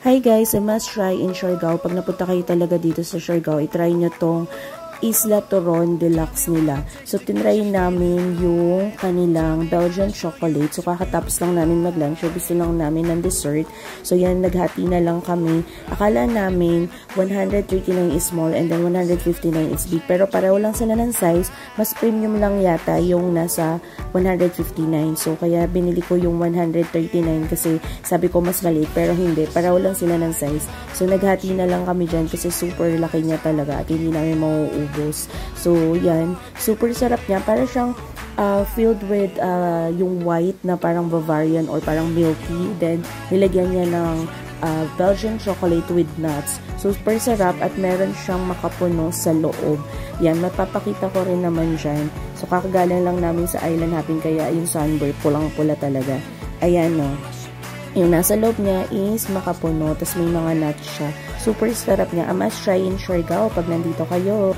Hi guys, a must try in Siargao. Pag napunta kayo talaga dito sa Siargao, i-try nyo tong Isla Toron Deluxe nila. So, tinry namin yung kanilang Belgian chocolate. So, kakatapos lang namin mag-lunch. So, gusto lang namin ng dessert. So, yan, naghati na lang kami. Akala namin 139 is small and then 159 is big. Pero pareho lang sila ng size. Mas premium lang yata yung nasa 159. So, kaya binili ko yung 139 kasi sabi ko mas maliit. Pero hindi, pareho lang sila ng size. So, naghati na lang kami dyan kasi super laki niya talaga at hindi namin mauubos. So, yan. Super sarap niya. Para siyang filled with yung white na parang Bavarian or parang milky. Then, nilagyan niya ng Belgian chocolate with nuts. So, super sarap at meron siyang makapuno sa loob. Yan, mapapakita ko rin naman dyan. So, kakagalan lang namin sa Island Hopping kaya yung sunburn, pulang-pula talaga. Ayan, no. Yung nasa loob niya is makapuno, tapos may mga nuts siya. Super sarap niya. A must try in Siargao pag nandito kayo.